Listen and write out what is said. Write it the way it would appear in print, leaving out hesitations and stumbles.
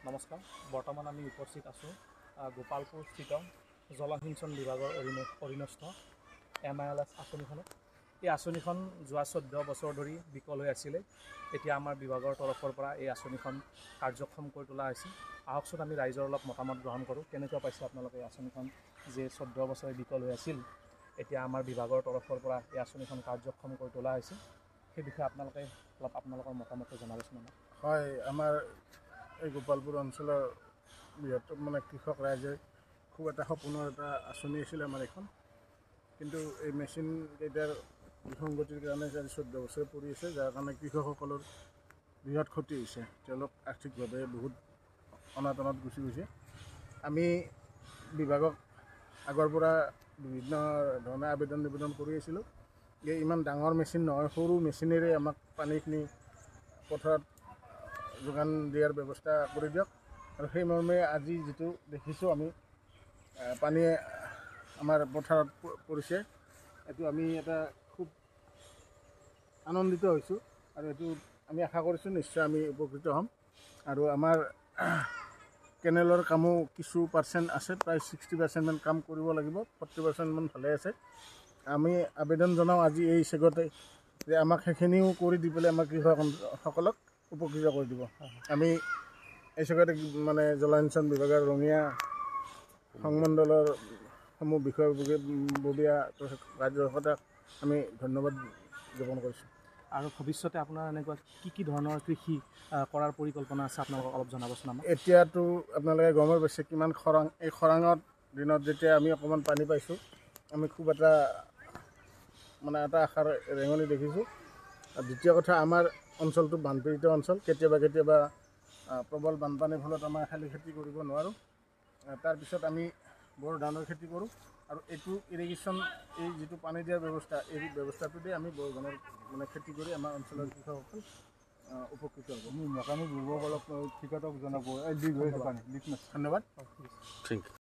নমস্কাৰ। বৰ্তমান আমি উপস্থিত আছোঁ গোপালপুৰ স্থিত জলসিঞ্চন বিভাগৰ অধীনস্থ MILS আঁচনিখনত। এই আঁচনিখন যোৱা 14 বছৰ ধৰি বিকল হৈ আছিলে। এতিয়া আমাৰ বিভাগৰ তৰফৰ পৰা এই আঁচনিখন কাৰ্যক্ষম কৰি তোলা হৈছে। আহকচোন আমি ৰাইজৰ অলপ মতামত গ্ৰহণ কৰোঁ। কেনেকুৱা পাইছে আপোনালোকে এই আঁচনিখন যে 14 বছৰে বিকল হৈ আছিল, এতিয়া আমাৰ বিভাগৰ তৰফৰ পৰা এই আঁচনিখন কাৰ্যক্ষম কৰি তোলা হৈছে। সেই বিষয়ে আপোনালোকে অলপ আপোনালোকৰ মতামতটো জনাবচোন। হয়, আমাৰ এই গোপালপুৰ অঞ্চলৰ বৃহত্তম কৃষক ৰাইজে খুব এটা সপোনৰ এটা আঁচনি আছিল আমাৰ এখন। কিন্তু এই মেচিন কেইটাৰ বিসংগতিৰ কাৰণে 14 বছৰে পৰি আছে, যাৰ কাৰণে কৃষকসকলৰ বৃহৎ ক্ষতি হৈছে। তেওঁলোক আৰ্থিকভাৱে বহুত অনাটনত গুচি গৈছে। আমি বিভাগক আগৰ পৰা বিভিন্ন ধৰণে নিবেদন কৰি আছিলোঁ যে ইমান ডাঙৰ মেচিন নহয়, সৰু মেচিনেৰে আমাক পানীখিনি পথাৰত যোগান দিয়াৰ ব্যৱস্থা কৰি দিয়ক। আৰু সেই মৰ্মে আজি যিটো দেখিছোঁ আমি পানীয়ে আমাৰ পথাৰত পৰিছে, এইটো আমি এটা খুব আনন্দিত হৈছোঁ। আৰু এইটো আমি আশা কৰিছোঁ নিশ্চয় আমি উপকৃত হ'ম। আৰু আমাৰ কেনেলৰ কামো কিছু পাৰ্চেণ্ট আছে, প্ৰায় 60% কাম কৰিব লাগিব, 40% ভালে আছে। আমি আবেদন জনাওঁ আজি এই চেগতে যে আমাক সেইখিনিও কৰি দি পেলাই আমাৰ কৃষকসকলক উপকৃত কৰি দিব। আমি এই চেগতে জলসিঞ্চন বিভাগৰ ৰঙিয়া সংমণ্ডলৰ সমূহ বিষয়ববীয়া ৰাজ্যসভাক আমি ধন্যবাদ জ্ঞাপন কৰিছোঁ। আৰু ভৱিষ্যতে আপোনাৰ এনেকুৱা কি ধৰণৰ কৃষি কৰাৰ পৰিকল্পনা আছে আপোনালোকক অলপ জনাবচোন আমাক। এতিয়াতো আপোনালোকে গমেই পাইছে কিমান খৰাং। এই খৰাঙত দিনত যেতিয়া আমি অকণমান পানী পাইছোঁ, আমি খুব এটা আশাৰ ৰেঙনি দেখিছোঁ। আৰু দ্বিতীয় কথা, আমাৰ অঞ্চলটো বানপীড়িত অঞ্চল। কেতিয়াবা প্ৰবল বানপানীৰ ফলত আমাৰ শালি খেতি কৰিব নোৱাৰোঁ। তাৰপিছত আমি বৰ ধানৰ খেতি কৰোঁ। আৰু এইটো ইৰিগেশ্যন, এই যিটো পানী দিয়াৰ ব্যৱস্থা, এই ব্যৱস্থাটোতে আমি বৰ ধানৰ খেতি কৰি আমাৰ অঞ্চলৰ কৃষকসকল উপকৃত হ'ব। মেকানিক যুৱকসকলক ঠিকতক জনাব। ধন্যবাদ। ঠিক আছে।